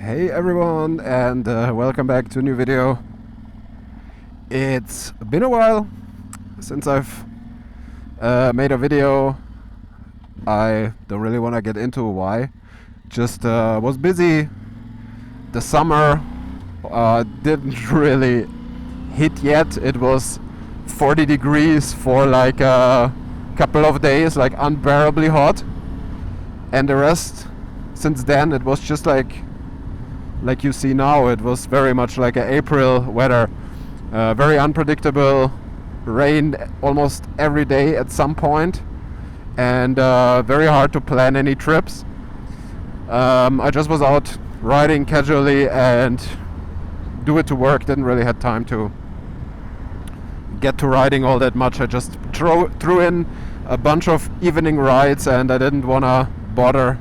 Hey everyone, and welcome back to a new video. It's been a while since I've made a video. I don't really want to get into why. Just was busy. The summer didn't really hit yet. It was 40 degrees for like a couple of days, like unbearably hot. And the rest, since then, it was just like you see now. It was very much like an April weather, very unpredictable, rain almost every day at some point, and very hard to plan any trips. I just was out riding casually and do it to work. Didn't really have time to get to riding all that much. I just threw in a bunch of evening rides, and I didn't want to bother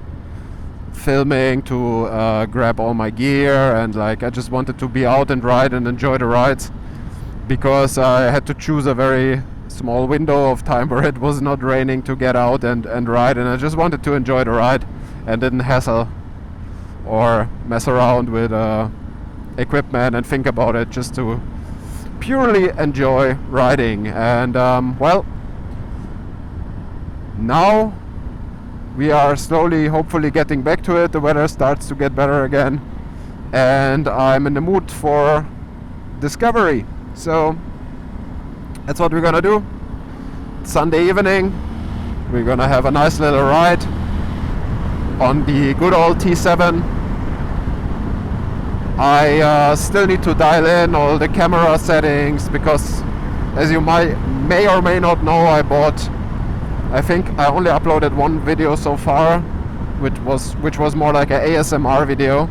filming to grab all my gear, and like I just wanted to be out and ride and enjoy the rides, because I had to choose a very small window of time where it was not raining to get out and ride, and I just wanted to enjoy the ride and didn't hassle or mess around with equipment and think about it, just to purely enjoy riding. And well, now we are slowly, hopefully, getting back to it. The weather starts to get better again, and I'm in the mood for discovery. So that's what we're gonna do. It's Sunday evening. We're gonna have a nice little ride on the good old T7. I still need to dial in all the camera settings, because as you may or may not know, I think I only uploaded one video so far, which was more like an ASMR video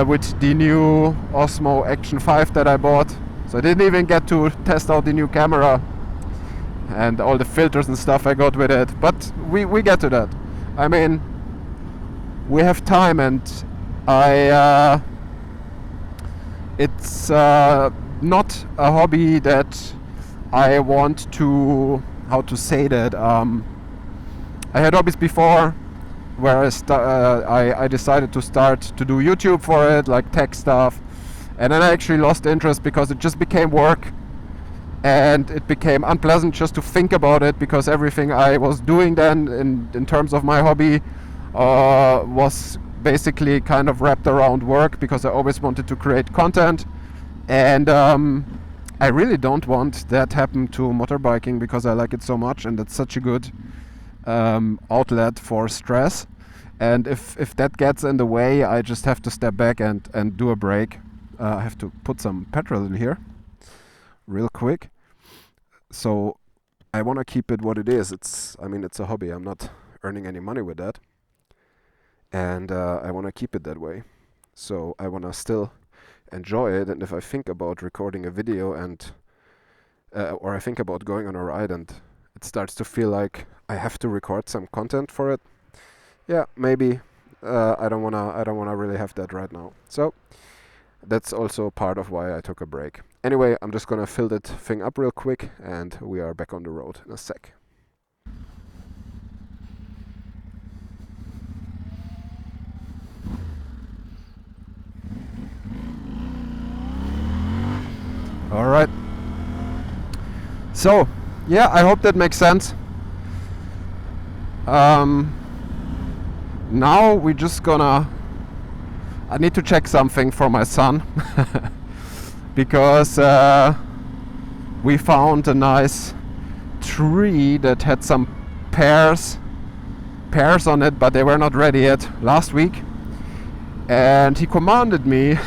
with the new Osmo Action 5 that I bought. So I didn't even get to test out the new camera and all the filters and stuff I got with it. But we get to that. I mean, we have time, and it's not a hobby that I want to. How to say that? I had hobbies before where I decided to start to do YouTube for it, like tech stuff, and then I actually lost interest because it just became work, and it became unpleasant just to think about it, because everything I was doing then in terms of my hobby was basically kind of wrapped around work, because I always wanted to create content, and I really don't want that happen to motorbiking, because I like it so much, and it's such a good outlet for stress. And if that gets in the way, I just have to step back and do a break. I have to put some petrol in here real quick. So I want to keep it what it is. It's a hobby. I'm not earning any money with that, and I want to keep it that way. So I want to still enjoy it, and if I think about recording a video and or I think about going on a ride and it starts to feel like I have to record some content for it, yeah, maybe I don't wanna really have that right now. So that's also part of why I took a break. Anyway, I'm just gonna fill that thing up real quick, and we are back on the road in a sec. All right. So, yeah, I hope that makes sense. Now we're just gonna... I need to check something for my son because we found a nice tree that had some pears on it, but they were not ready yet last week, and he commanded me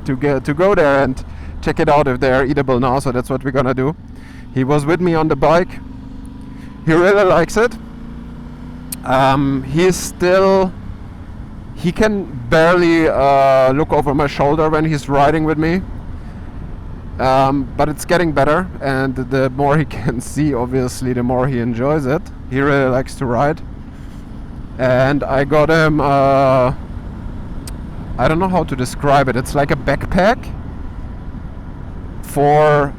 to go there and check it out if they're eatable now. So that's what we're gonna do. He was with me on the bike. He really likes it. He can barely look over my shoulder when he's riding with me, but it's getting better, and the more he can see, obviously, the more he enjoys it. He really likes to ride, and I got him I don't know how to describe it. It's like a backpack for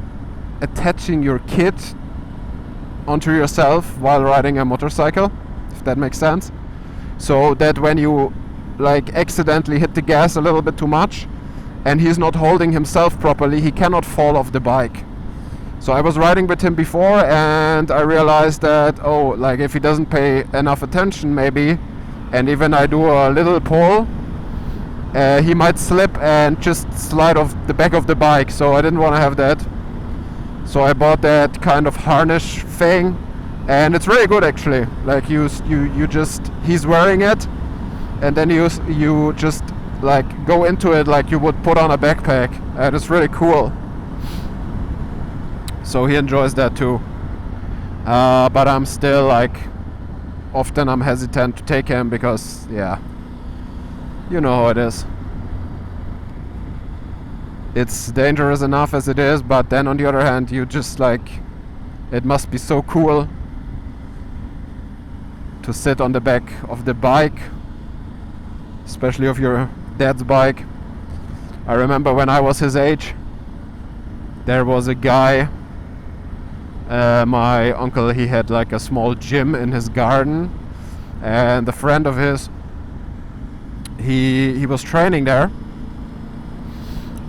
attaching your kit onto yourself while riding a motorcycle, if that makes sense. So that when you like accidentally hit the gas a little bit too much, and he's not holding himself properly, he cannot fall off the bike. So I was riding with him before, and I realized that, oh, like if he doesn't pay enough attention maybe, and even I do a little pull, he might slip and just slide off the back of the bike. So I didn't want to have that. So I bought that kind of harness thing, and it's really good actually. Like you just, he's wearing it, and then you just like go into it like you would put on a backpack, and it's really cool. So he enjoys that too. But I'm still like, often I'm hesitant to take him because, yeah, you know how it is. It's dangerous enough as it is, but then on the other hand, you just like, it must be so cool to sit on the back of the bike, especially of your dad's bike. I remember when I was his age, there was a guy, my uncle, he had like a small gym in his garden, and a friend of his, he was training there,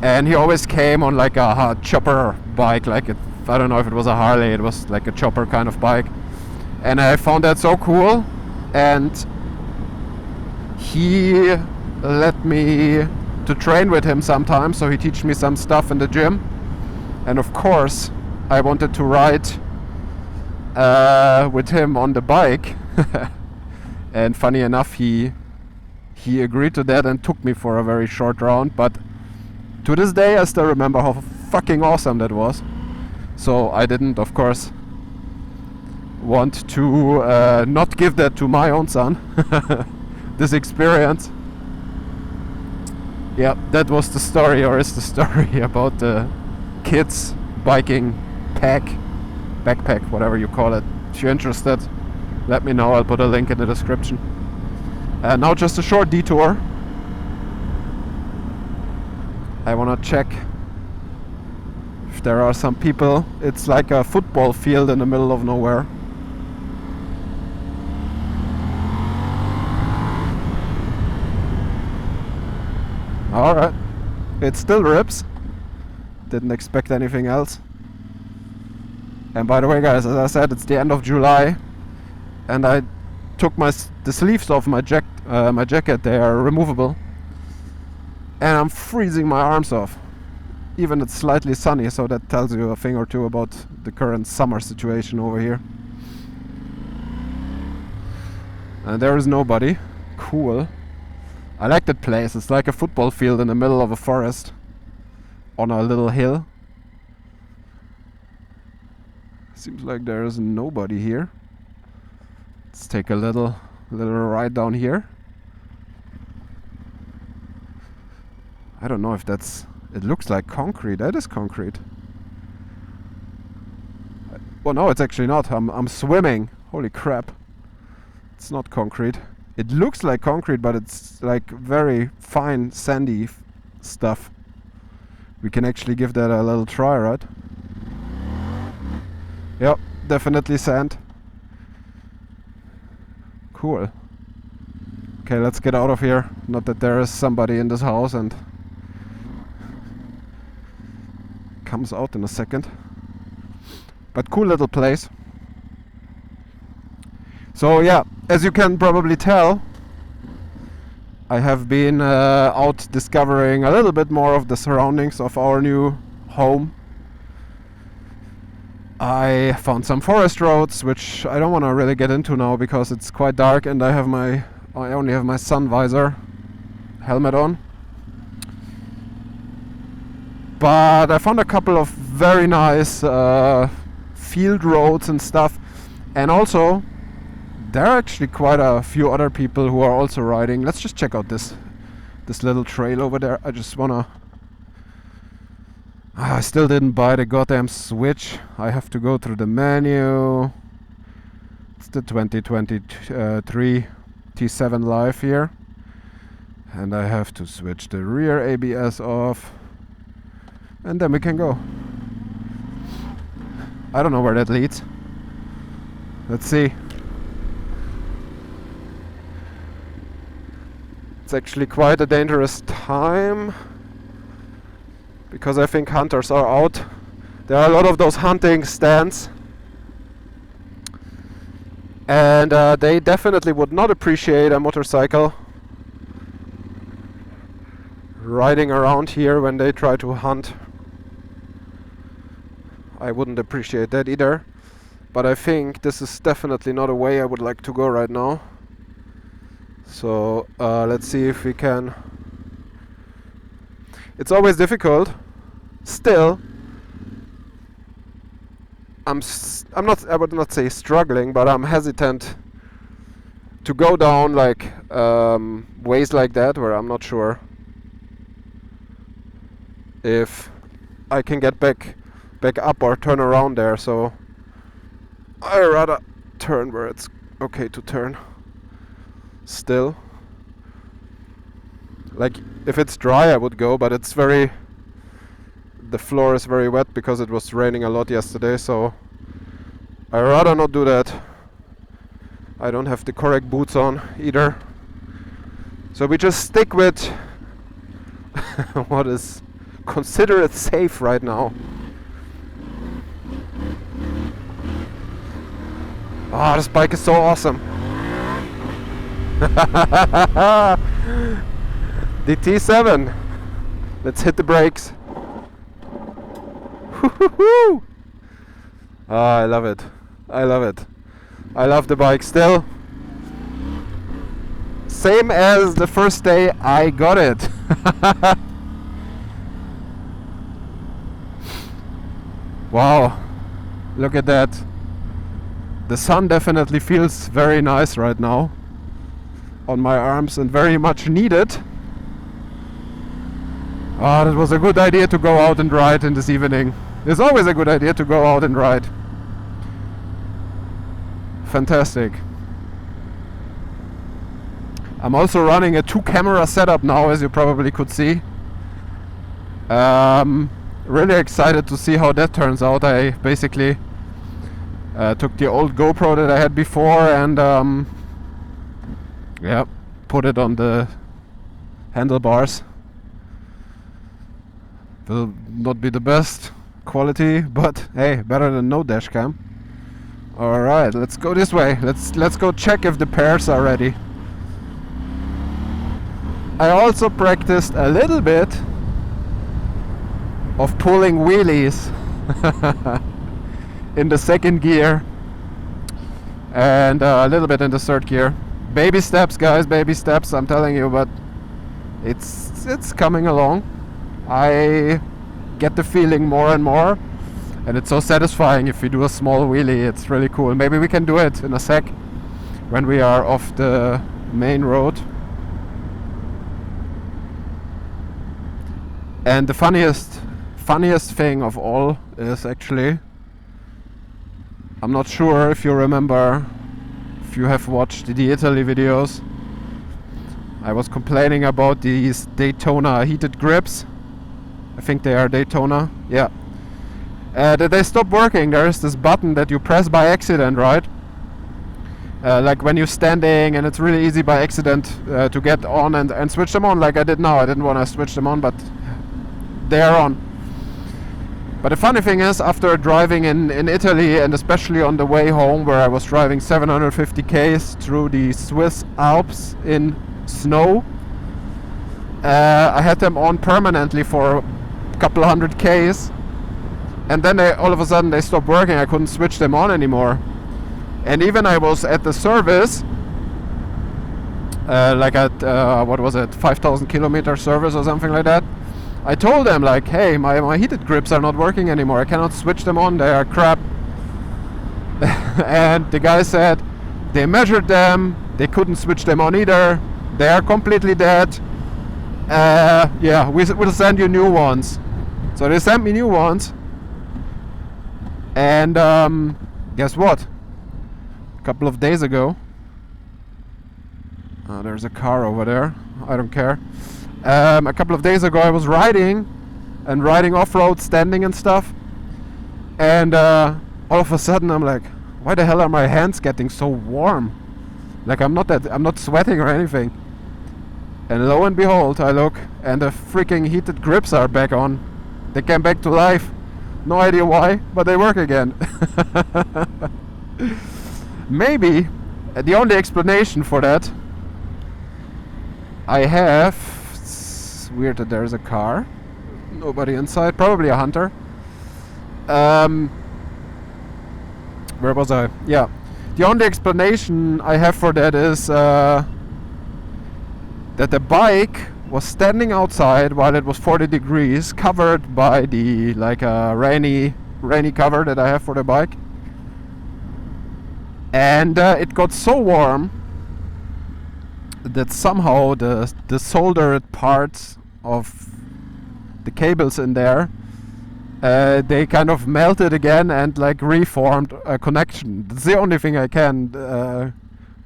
and he always came on like a chopper bike, like I don't know if it was a Harley, it was like a chopper kind of bike, and I found that so cool, and he let me to train with him sometimes, so he teach me some stuff in the gym, and of course I wanted to ride with him on the bike. And funny enough, he agreed to that and took me for a very short round, but to this day I still remember how fucking awesome that was. So I didn't, of course, want to not give that to my own son. This experience. Yeah, that was the story, or is the story, about the kids biking backpack, whatever you call it. If you're interested, let me know, I'll put a link in the description. Now just a short detour. I wanna check if there are some people. It's like a football field in the middle of nowhere. Alright, it still rips. Didn't expect anything else. And by the way, guys, as I said, it's the end of July, and I took the sleeves off my jacket. They are removable, and I'm freezing my arms off. Even it's slightly sunny, so that tells you a thing or two about the current summer situation over here. And there is nobody. Cool. I like that place. It's like a football field in the middle of a forest on a little hill. Seems like there is nobody here. Let's take a little ride down here. I don't know if that's... It looks like concrete. That is concrete. Well, no, it's actually not. I'm swimming. Holy crap. It's not concrete. It looks like concrete, but it's like very fine sandy stuff. We can actually give that a little try, right? Yep, definitely sand. Cool. Okay, let's get out of here. Not that there is somebody in this house and comes out in a second. But cool little place. So yeah, as you can probably tell, I have been out discovering a little bit more of the surroundings of our new home. I found some forest roads, which I don't want to really get into now because it's quite dark, and I only have my sun visor helmet on. But I found a couple of very nice field roads and stuff, and also there are actually quite a few other people who are also riding. Let's just check out this little trail over there. I just wanna... I still didn't buy the goddamn Switch. I have to go through the menu. It's the 2023 T7 Live here, and I have to switch the rear ABS off, and then we can go. I don't know where that leads. Let's see. It's actually quite a dangerous time because I think hunters are out. There are a lot of those hunting stands, and they definitely would not appreciate a motorcycle riding around here when they try to hunt. I wouldn't appreciate that either, but I think this is definitely not a way I would like to go right now. So let's see if we can. It's always difficult. Still, I would not say struggling, but I'm hesitant to go down like ways like that where I'm not sure if I can get back up or turn around there. So I rather turn where it's okay to turn. Still, like if it's dry I would go, but it's the floor is very wet because it was raining a lot yesterday, so I rather not do that. I don't have the correct boots on either, so we just stick with what is considered safe right now. Ah, this bike is so awesome. The T7. Let's hit the brakes. Ah, I love it. I love it. I love the bike still. Same as the first day I got it. Wow, look at that. The sun definitely feels very nice right now on my arms and very much needed. Ah, that was a good idea to go out and ride in this evening. It's always a good idea to go out and ride. Fantastic. I'm also running a 2-camera setup now, as you probably could see. Really excited to see how that turns out. I basically took the old GoPro that I had before and yeah, put it on the handlebars. Will not be the best quality, but hey, better than no dash cam. Alright, let's go this way. Let's go check if the pairs are ready. I also practiced a little bit of pulling wheelies in the second gear and a little bit in the third gear. Baby steps, guys, baby steps, I'm telling you, but it's coming along. I get the feeling more and more, and it's so satisfying if you do a small wheelie. It's really cool. Maybe we can do it in a sec when we are off the main road. And the funniest thing of all is actually, I'm not sure if you remember, if you have watched the Italy videos, I was complaining about these Daytona heated grips. I think they are Daytona, yeah. That they stop working. There is this button that you press by accident, right? Like when you're standing, and it's really easy by accident to get on and switch them on like I did now. I didn't want to switch them on, but they are on. But the funny thing is, after driving in Italy, and especially on the way home where I was driving 750 k's through the Swiss Alps in snow, I had them on permanently for a couple hundred k's, and then all of a sudden they stopped working. I couldn't switch them on anymore. And even I was at the service, like at what was it, 5,000 kilometer service or something like that. I told them like, hey, my heated grips are not working anymore. I cannot switch them on. They are crap. And the guy said they measured them. They couldn't switch them on either. They are completely dead. Yeah, we'll send you new ones. So they sent me new ones. And guess what? A couple of days ago, there's a car over there. I don't care. A couple of days ago I was riding off-road, standing and stuff, and all of a sudden I'm like, why the hell are my hands getting so warm? Like I'm not sweating or anything. And lo and behold, I look, and the freaking heated grips are back on. They came back to life. No idea why, but they work again. Maybe the only explanation for that I have. It's weird that there's a car. Nobody inside. Probably a hunter. Where was I? Yeah. The only explanation I have for that is that the bike was standing outside while it was 40 degrees, covered by the rainy cover that I have for the bike, and it got so warm that somehow the soldered parts of the cables in there, they kind of melted again and reformed a connection. That's the only thing I can.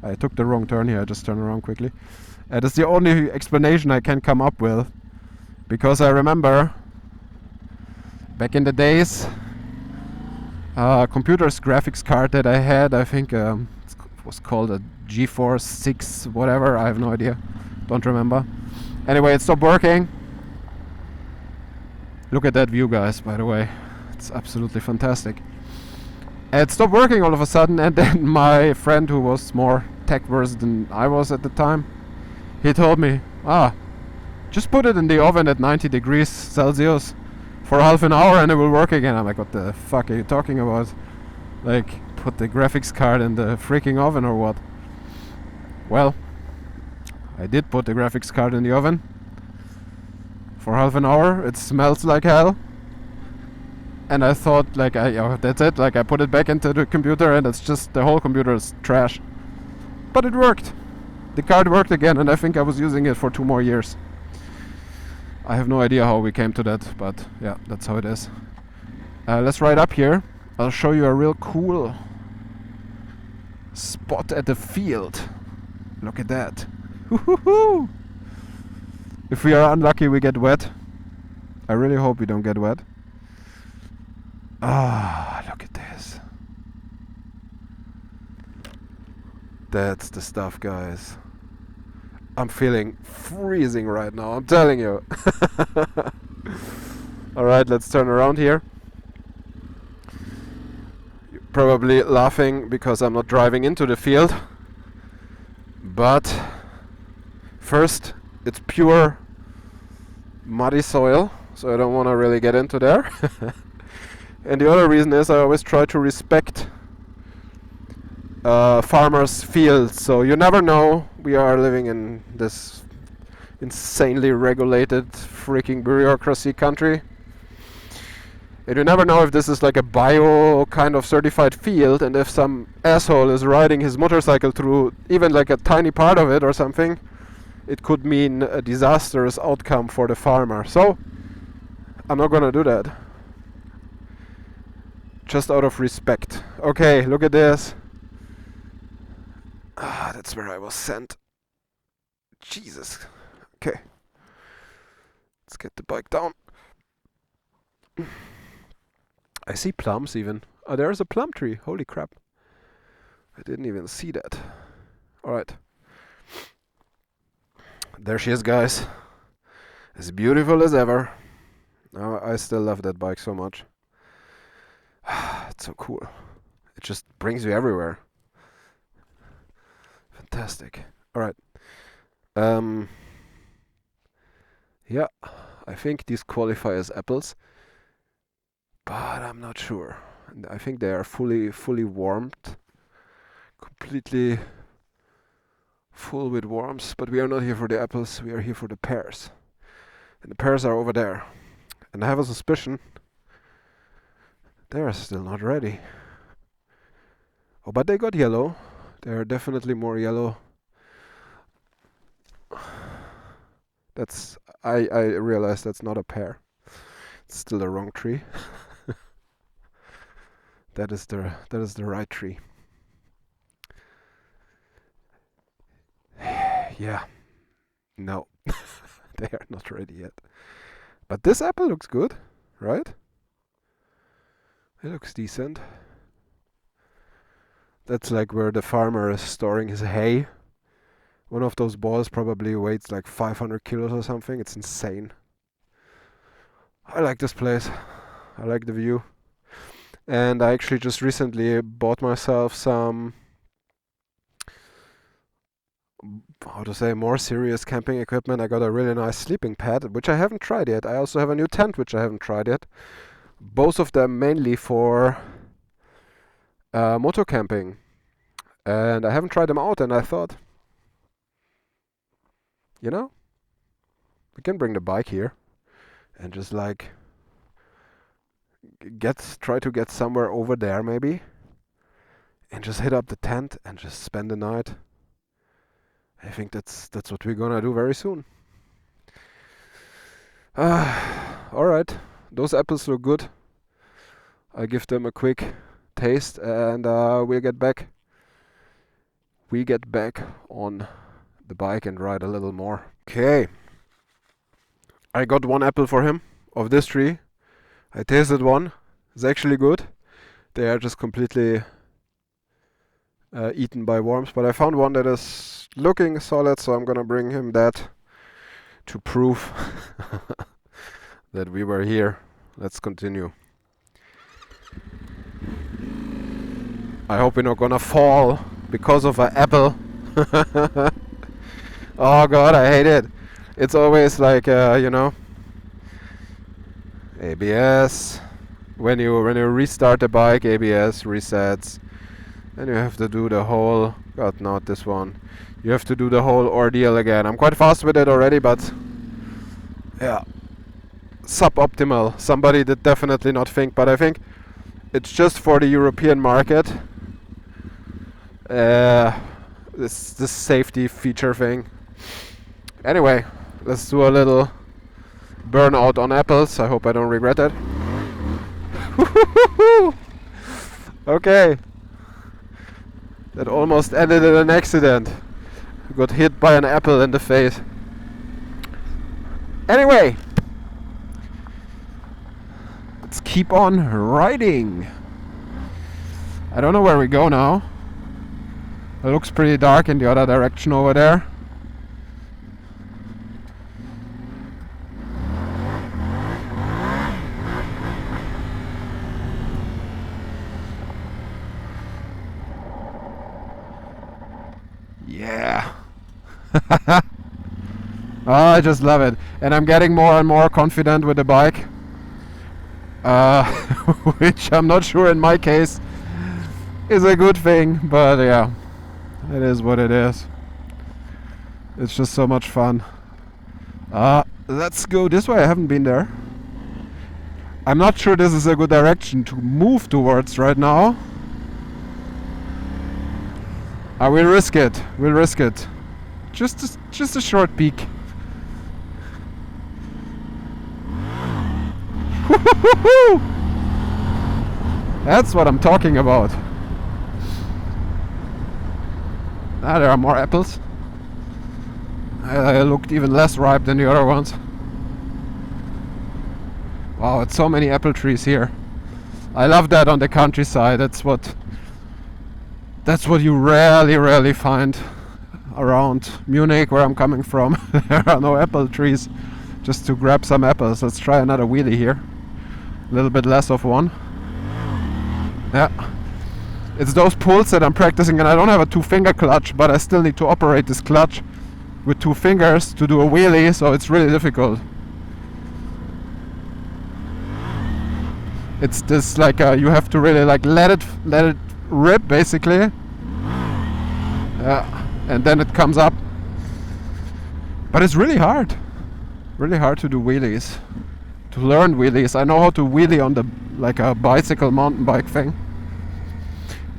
I took the wrong turn here. I just turned around quickly. That's the only explanation I can come up with, because I remember back in the days, computer's graphics card that I had, I think it was called a GeForce 6 whatever, I have no idea, don't remember. Anyway, it stopped working. Look at that view, guys, by the way, it's absolutely fantastic. It stopped working all of a sudden, and then my friend, who was more tech versed than I was at the time, he told me, just put it in the oven at 90 degrees Celsius for half an hour and it will work again. I'm like, what the fuck are you talking about? Put the graphics card in the freaking oven or what? Well, I did put the graphics card in the oven for half an hour. It smells like hell. And I thought, that's it. I put it back into the computer and it's just, the whole computer is trash. But it worked. The card worked again, and I think I was using it for 2 more years. I have no idea how we came to that, but yeah, that's how it is. Let's ride up here. I'll show you a real cool spot at the field. Look at that. Woo-hoo-hoo! If we are unlucky, we get wet. I really hope we don't get wet. Look at this. That's the stuff, guys. I'm feeling freezing right now, I'm telling you. Alright, let's turn around here. You're probably laughing because I'm not driving into the field. But first, it's pure muddy soil, so I don't want to really get into there. And the other reason is I always try to respect farmers' fields, so you never know. We are living in this insanely regulated freaking bureaucracy country, and you never know if this is like a bio kind of certified field, and if some asshole is riding his motorcycle through even like a tiny part of it or something, it could mean a disastrous outcome for the farmer. So I'm not gonna do that, just out of respect. Okay, look at this. That's where I was sent. Jesus. Okay. Let's get the bike down. I see plums even. Oh, there's a plum tree. Holy crap. I didn't even see that. Alright. There she is, guys. As beautiful as ever. Oh, I still love that bike so much. It's so cool. It just brings you everywhere. Fantastic. Alright. Yeah, I think these qualify as apples, but I'm not sure. I think they are fully warmed, completely full with worms, but we are not here for the apples, we are here for the pears. And the pears are over there. And I have a suspicion they are still not ready. Oh, but they got yellow. They are definitely more yellow. I realize that's not a pear. It's still the wrong tree. That is the right tree. Yeah. No. They are not ready yet. But this apple looks good, right? It looks decent. That's like where the farmer is storing his hay. One of those balls probably weighs like 500 kilos or something. It's insane. I like this place. I like the view. And I actually just recently bought myself some, how to say, more serious camping equipment. I got a really nice sleeping pad, which I haven't tried yet. I also have a new tent, which I haven't tried yet. Both of them mainly for moto camping. And I haven't tried them out, and I thought, you know, we can bring the bike here and just like try to get somewhere over there maybe, and just hit up the tent and just spend the night. I think that's what we're gonna do very soon. Alright, those apples look good. I'll give them a quick taste, and we get back on the bike and ride a little more. Okay, I got one apple for him of this tree. I tasted one. It's actually good. They are just completely eaten by worms, but I found one that is looking solid, so I'm gonna bring him that to prove that we were here. Let's continue. I hope we're not gonna fall because of an apple. Oh god, I hate it. It's always like, you know, ABS. When you restart the bike, ABS resets. And you have to do the whole, God, not this one. You have to do the whole ordeal again. I'm quite fast with it already, but yeah, suboptimal. Somebody did definitely not think, but I think it's just for the European market. This safety feature thing. Anyway, let's do a little burnout on apples. I hope I don't regret it. Okay. That almost ended in an accident. Got hit by an apple in the face. Anyway, let's keep on riding. I don't know where we go now. It looks pretty dark in the other direction over there. Yeah. Oh, I just love it. And I'm getting more and more confident with the bike. Which I'm not sure in my case is a good thing, but yeah, it is what it is. It's just so much fun. Let's go this way. I haven't been there. I'm not sure this is a good direction to move towards right now. We'll risk it. We'll risk it. Just a short peek. That's what I'm talking about. There are more apples. Looked even less ripe than the other ones. Wow, it's so many apple trees here. I love that on the countryside. That's what you rarely find around Munich, where I'm coming from. There are no apple trees. Just to grab some apples. Let's try another wheelie here. A little bit less of one. Yeah. It's those pulls that I'm practicing, and I don't have a 2-finger clutch, but I still need to operate this clutch with 2 fingers to do a wheelie, so it's really difficult. It's this like you have to really like let it rip basically. Yeah, and then it comes up. But it's really hard to do wheelies, to learn wheelies. I know how to wheelie on the like a bicycle mountain bike thing.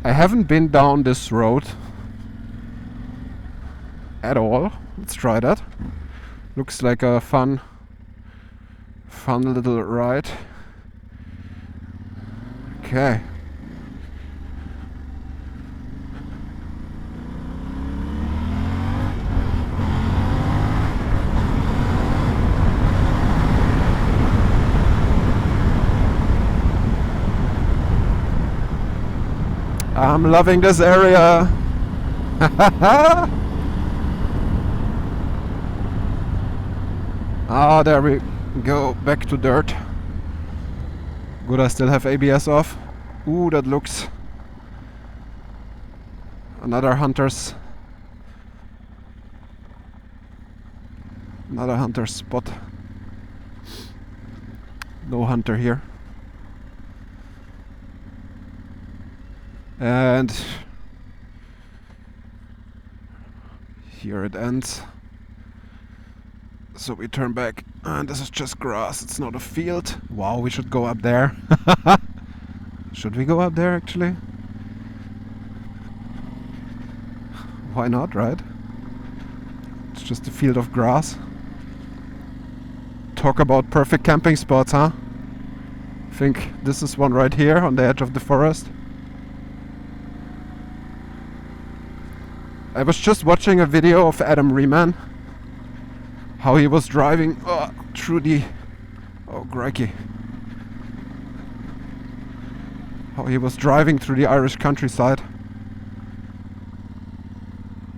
I haven't been down this road at all. Let's try that. Looks like a fun little ride. Okay. I'm loving this area. Ah, there we go, back to dirt. Good, I still have ABS off. Ooh, that looks... Another hunter's spot. No hunter here. And here it ends. So we turn back, and this is just grass, it's not a field. Wow, we should go up there. Should we go up there actually? Why not, right? It's just a field of grass. Talk about perfect camping spots, huh? I think this is one right here on the edge of the forest. I was just watching a video of Adam Riemann, how he was driving through the... Oh, crikey. How he was driving through the Irish countryside.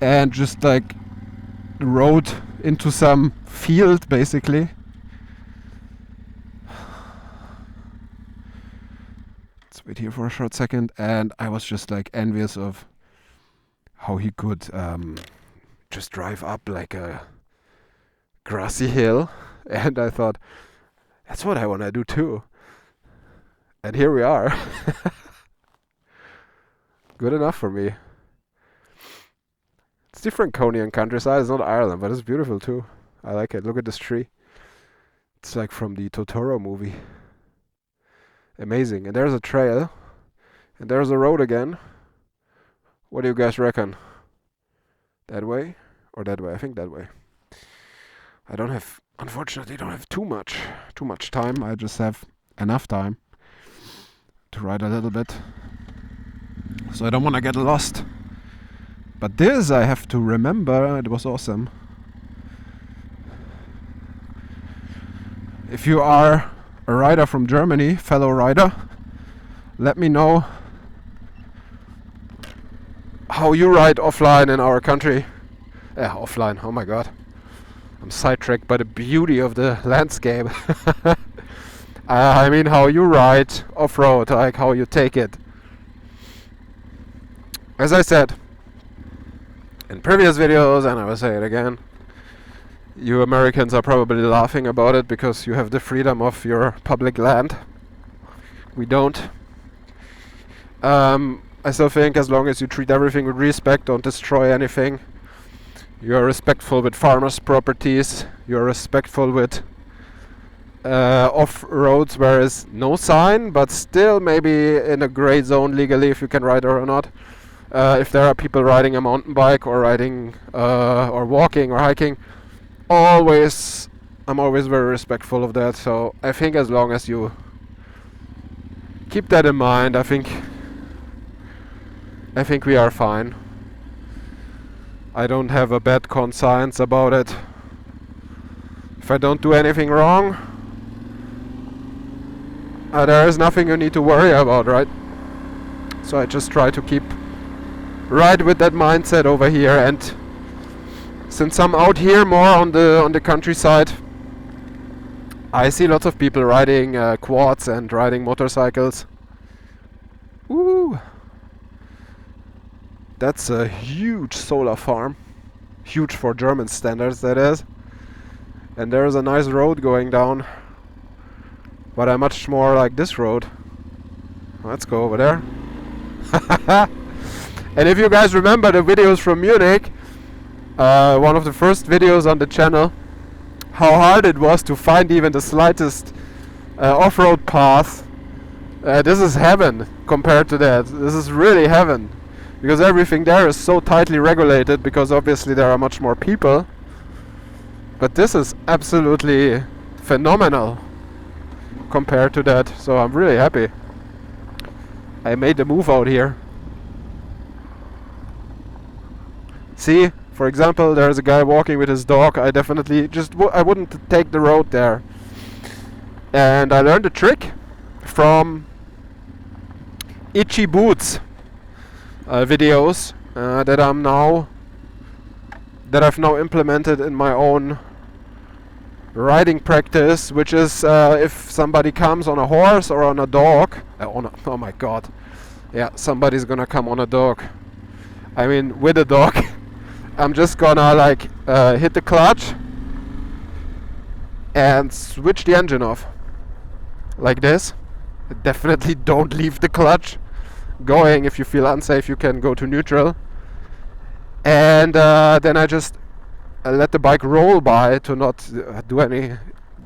And just like rode into some field, basically. Let's wait here for a short second. And I was just like envious of how he could just drive up like a grassy hill. And I thought, that's what I want to do too. And here we are. Good enough for me. It's different Franconian countryside. It's not Ireland, but it's beautiful too. I like it. Look at this tree. It's like from the Totoro movie. Amazing. And there's a trail. And there's a road again. What do you guys reckon? That way? Or that way? I think that way. I don't have, unfortunately, don't have too much time. I just have enough time to ride a little bit. So I don't want to get lost. But this I have to remember, it was awesome. If you are a rider from Germany, fellow rider, let me know how you ride offline in our country. Yeah, offline, oh my god. I'm sidetracked by the beauty of the landscape. I mean how you ride off-road, like how you take it. As I said in previous videos, and I will say it again, you Americans are probably laughing about it because you have the freedom of your public land. We don't. I still think as long as you treat everything with respect, don't destroy anything, you are respectful with farmers' properties, you are respectful with off-roads where there is no sign, but still maybe in a gray zone legally if you can ride or not. If there are people riding a mountain bike or riding or walking or hiking, I'm always very respectful of that. So I think as long as you keep that in mind, I think we are fine. I don't have a bad conscience about it. If I don't do anything wrong, there is nothing you need to worry about, right? So I just try to keep right with that mindset over here. And since I'm out here more on the countryside, I see lots of people riding quads and riding motorcycles. Ooh, that's a huge solar farm, huge for German standards that is. And there's a nice road going down, but I much more like this road. Let's go over there. And if you guys remember the videos from Munich, one of the first videos on the channel, how hard it was to find even the slightest off-road path. This is heaven compared to that. This is really heaven, because everything there is so tightly regulated, because obviously there are much more people. But this is absolutely phenomenal compared to that. So I'm really happy I made the move out here. See, for example, there's a guy walking with his dog. I definitely I wouldn't take the road there. And I learned a trick from Itchy Boots videos that I've now implemented in my own riding practice, which is if somebody comes on a horse or on a dog. Oh my god. Yeah, somebody's gonna come on a dog. I mean, with a dog. I'm just gonna like hit the clutch and switch the engine off. Like this. Definitely don't leave the clutch going. If you feel unsafe, you can go to neutral. And then I just let the bike roll by to not do any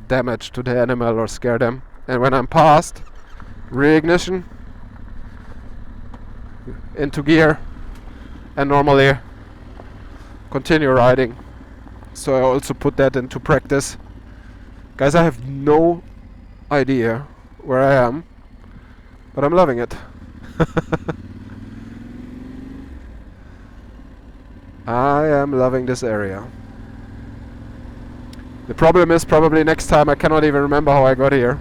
damage to the animal or scare them. And when I'm past, re-ignition, into gear, and normally continue riding. So I also put that into practice. Guys, I have no idea where I am, but I'm loving it. I am loving this area. The problem is probably next time I cannot even remember how I got here.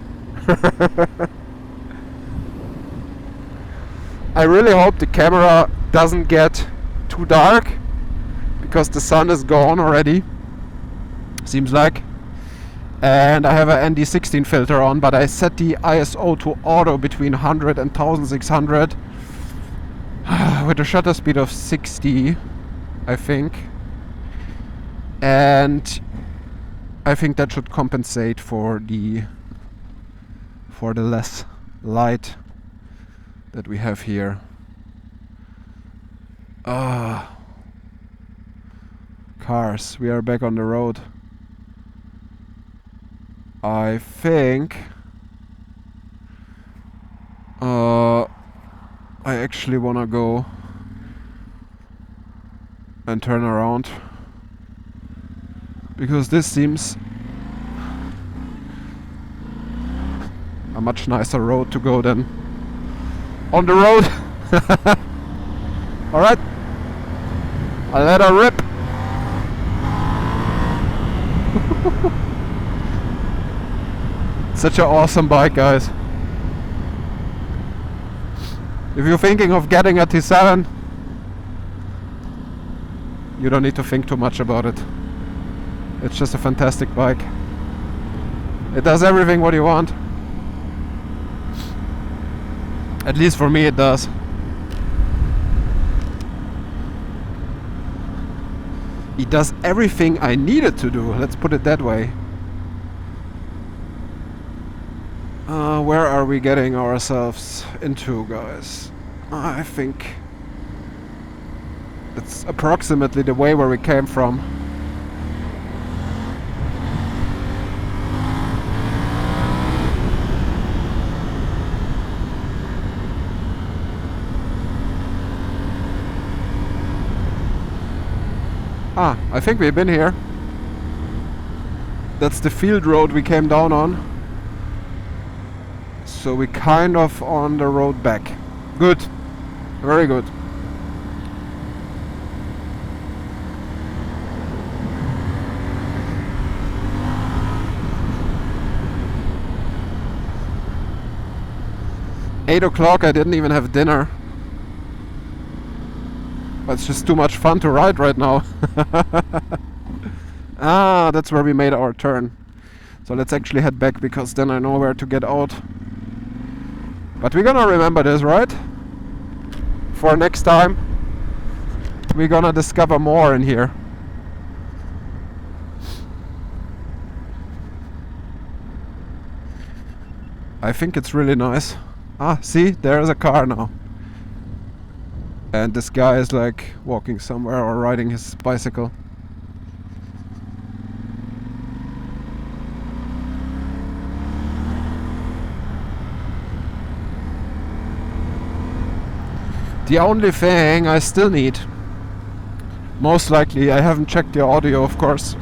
I really hope the camera doesn't get too dark, because the sun is gone already, seems like. And I have an ND16 filter on, but I set the ISO to auto between 100 and 1600 with a shutter speed of 60, I think. And I think that should compensate for the less light that we have here. Cars, we are back on the road. I think I actually wanna go and turn around, because this seems a much nicer road to go than on the road. Alright, I'll let her rip. Such an awesome bike, guys. If you're thinking of getting a T7, you don't need to think too much about it. It's just a fantastic bike. It does everything what you want. At least for me it does. It does everything I needed to do, let's put it that way. Where are we getting ourselves into, guys? I think it's approximately the way where we came from. I think we've been here. That's the field road we came down on. So we kind of on the road back. Good. Very good. Eight o'clock, I didn't even have dinner. But it's just too much fun to ride right now. That's where we made our turn. So let's actually head back, because then I know where to get out. But we're gonna remember this, right? For next time. We're gonna discover more in here. I think it's really nice. See, there's a car now. And this guy is like walking somewhere or riding his bicycle. The only thing I still need, most likely, I haven't checked the audio, of course,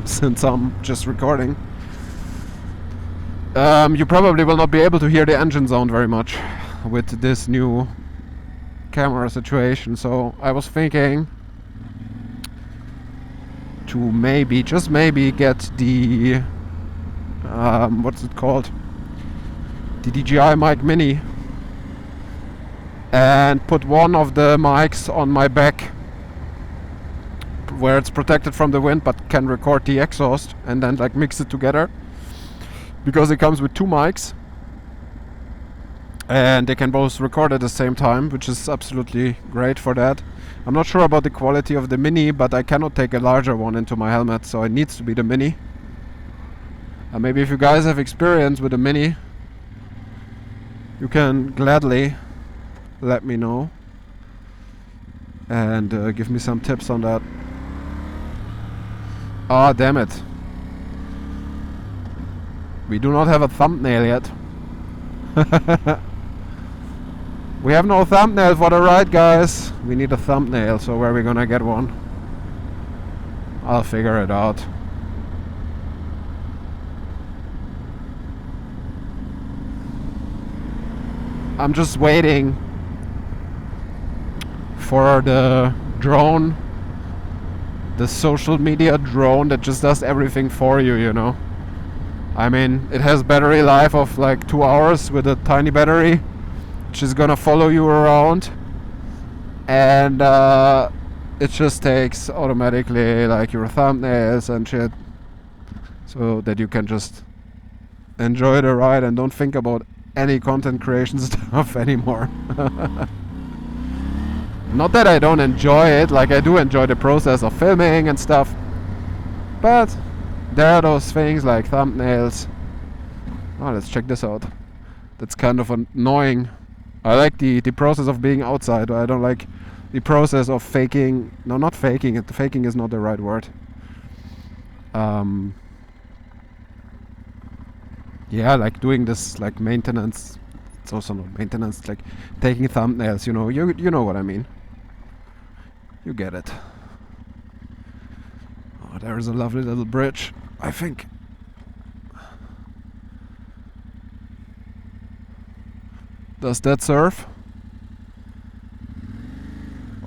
since I'm just recording. You probably will not be able to hear the engine sound very much with this new camera situation, so I was thinking to maybe, just maybe, get the what's it called, the DJI Mic Mini, and put one of the mics on my back, where it's protected from the wind but can record the exhaust and then like mix it together, because it comes with 2 mics and they can both record at the same time, which is absolutely great for that. I'm not sure about the quality of the Mini, but I cannot take a larger one into my helmet, so it needs to be the Mini. Maybe if you guys have experience with the Mini, you can gladly let me know and give me some tips on that. Ah, damn it. We do not have a thumbnail yet. We have no thumbnail for the ride, guys. We need a thumbnail, so where are we gonna get one? I'll figure it out. I'm just waiting for the drone, the social media drone that just does everything for you, you know. I mean, it has battery life of like 2 hours with a tiny battery, which is gonna follow you around, and it just takes automatically like your thumbnails and shit, so that you can just enjoy the ride and don't think about any content creation stuff anymore. Not that I don't enjoy it, like I do enjoy the process of filming and stuff, but there are those things like thumbnails. Oh, let's check this out. That's kind of annoying. I like the process of being outside, but I don't like the process of faking. No, not faking it. Faking is not the right word. Yeah, like doing this like maintenance. It's also not maintenance, like taking thumbnails, you know. You know what I mean. You get it. Oh, there's a lovely little bridge, I think. Does that serve?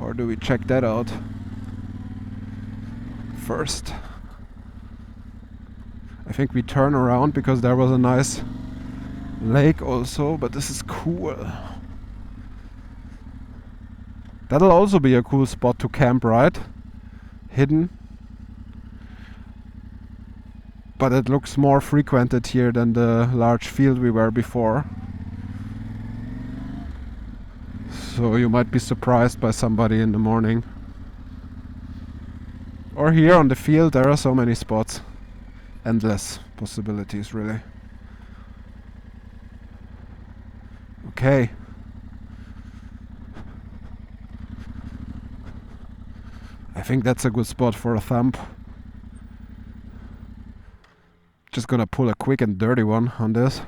Or do we check that out first? I think we turn around because there was a nice lake also, but this is cool. That'll also be a cool spot to camp, right? Hidden. But it looks more frequented here than the large field we were before. So you might be surprised by somebody in the morning. Or here on the field there are so many spots. Endless possibilities, really. Okay. I think that's a good spot for a thumb. Just gonna pull a quick and dirty one on this.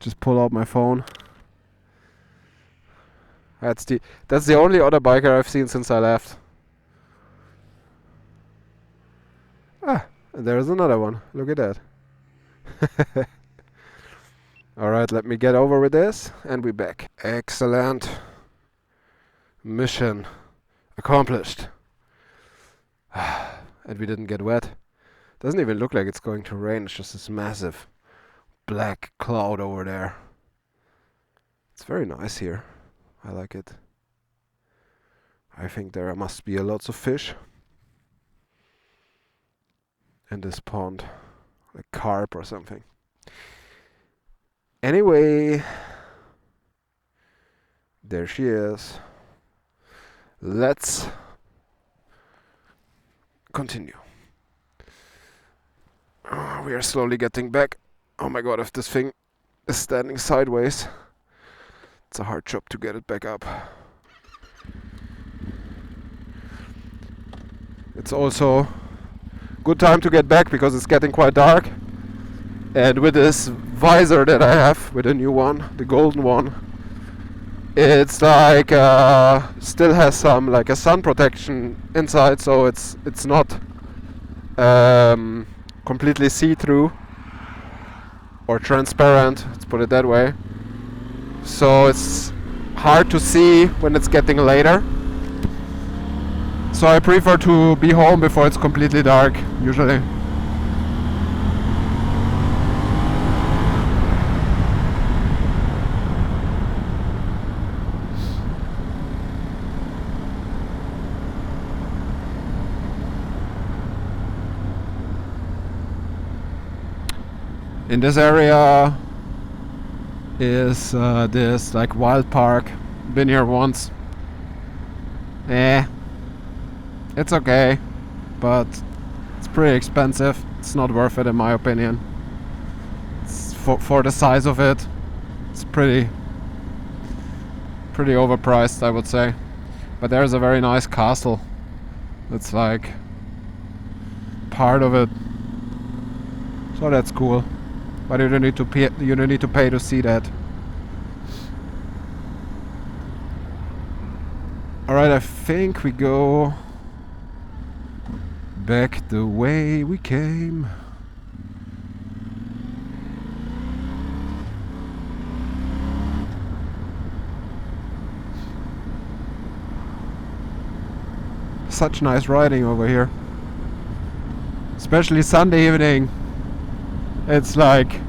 Just pull out my phone. That's the only other biker I've seen since I left. Ah, and there's another one. Look at that. Alright, let me get over with this and we're back. Excellent. Mission accomplished. And we didn't get wet. Doesn't even look like it's going to rain. It's just this massive black cloud over there. It's very nice here. I like it. I think there must be lots of fish in this pond, like carp or something. Anyway, there she is. Let's continue. Oh, we are slowly getting back. Oh my god, if this thing is standing sideways, it's a hard job to get it back up. It's also good time to get back because it's getting quite dark. And with this visor that I have, with the new one, the golden one, it's like still has some like a sun protection inside, so it's not completely see-through or transparent, let's put it that way. So it's hard to see when it's getting later. So I prefer to be home before it's completely dark, usually. In this area is this like wild park. Been here once. It's okay, but it's pretty expensive. It's not worth it in my opinion. It's for the size of it, it's pretty overpriced, I would say. But there's a very nice castle. It's like part of it, so that's cool. But you don't need to pay. You don't need to pay to see that. All right, I think we go back the way we came. Such nice riding over here, especially Sunday evening. It's like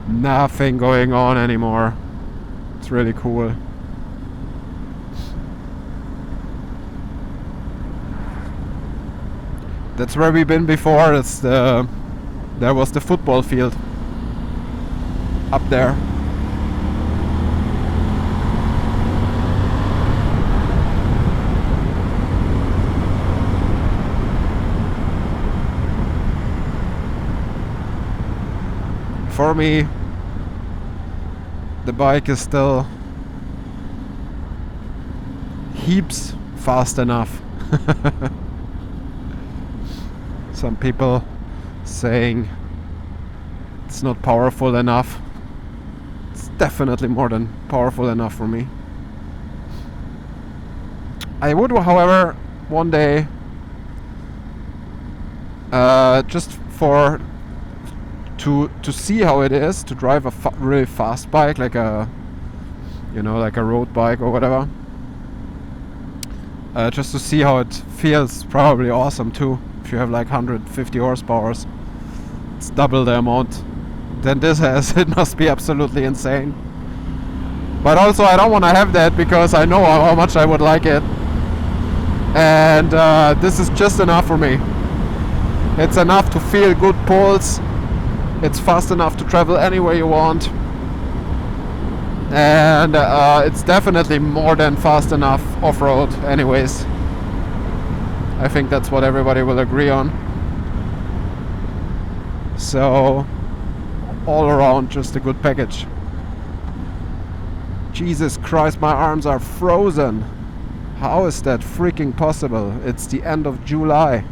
nothing going on anymore. It's really cool. That's where we've been before. There was the football field up there. For me, the bike is still heaps fast enough. Some people saying it's not powerful enough. It's definitely more than powerful enough for me. I would, however, one day just for to see how it is to drive a really fast bike, like a like a road bike or whatever. Just to see how it feels. Probably awesome too. If you have like 150 horsepower, it's double the amount than this has. It must be absolutely insane. But also I don't want to have that because I know how much I would like it. And this is just enough for me. It's enough to feel good pulse. It's fast enough to travel anywhere you want. And it's definitely more than fast enough off-road anyways. I think that's what everybody will agree on. So all around, just a good package. Jesus Christ, my arms are frozen. How is that freaking possible? It's the end of July.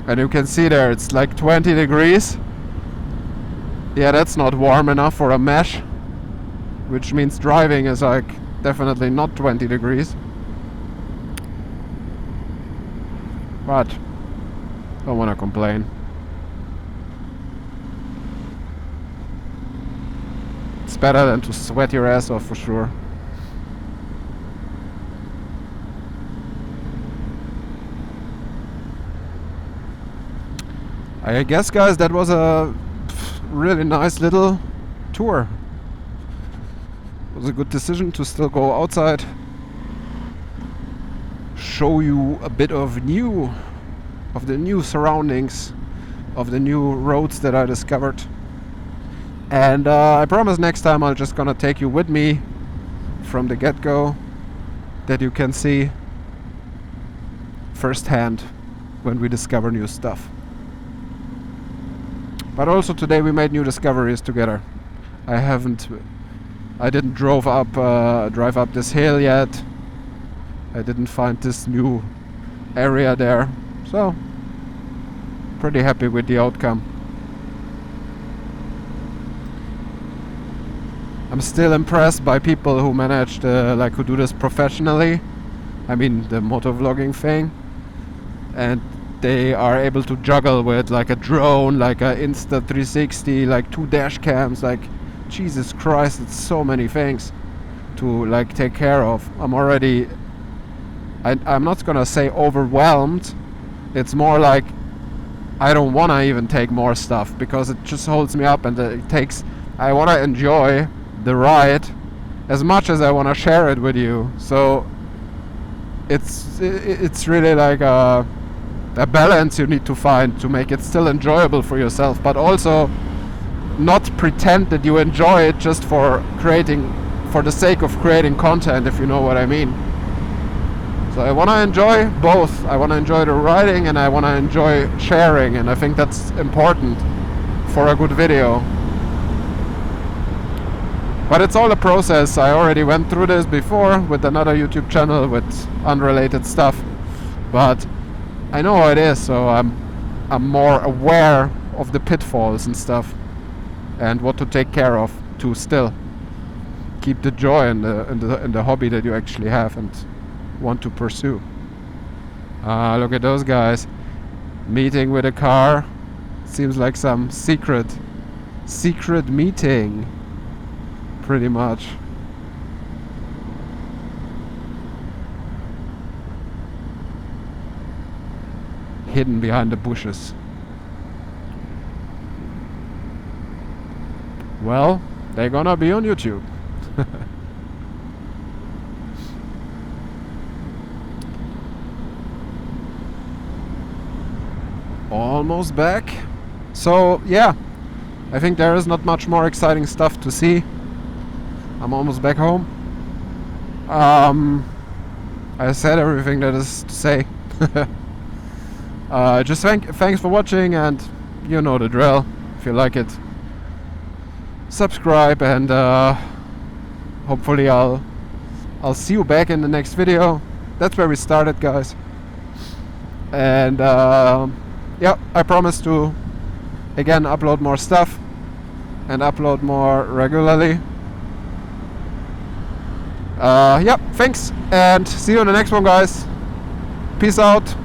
And you can see there, it's like 20 degrees. Yeah, that's not warm enough for a mesh. Which means driving is like definitely not 20 degrees. But don't want to complain. It's better than to sweat your ass off for sure. I guess, guys, that was a really nice little tour. It was a good decision to still go outside, show you a bit of the new surroundings, of the new roads that I discovered. And I promise next time I'm just gonna take you with me from the get-go, that you can see firsthand when we discover new stuff. But also today we made new discoveries together. I didn't drive up this hill yet. I didn't find this new area there. So, pretty happy with the outcome. I'm still impressed by people who managed who do this professionally. I mean, the motovlogging thing. And they are able to juggle with like a drone, like a Insta360, like 2 dash cams, like Jesus Christ, it's so many things to like take care of. I'm not gonna say overwhelmed. It's more like I don't wanna even take more stuff because it just holds me up, and I wanna enjoy the ride as much as I wanna share it with you. So it's really like a balance you need to find to make it still enjoyable for yourself, but also not pretend that you enjoy it just for the sake of creating content, if you know what I mean. So I want to enjoy both. I want to enjoy the riding and I want to enjoy sharing, and I think that's important for a good video. But it's all a process. I already went through this before with another YouTube channel with unrelated stuff, but I know how it is, so I'm more aware of the pitfalls and stuff and what to take care of to still keep the joy in the hobby that you actually have and want to pursue. Look at those guys meeting with a car. Seems like some secret meeting, pretty much. Hidden behind the bushes. Well, they're gonna be on YouTube. Almost back. So yeah, I think there is not much more exciting stuff to see. I'm almost back home. I said everything that is to say. Just thanks for watching, and you know the drill. If you like it, subscribe, and hopefully I'll see you back in the next video. That's where we started, guys. And yeah, I promise to again upload more stuff and upload more regularly. Yeah, thanks, and see you in the next one, guys. Peace out.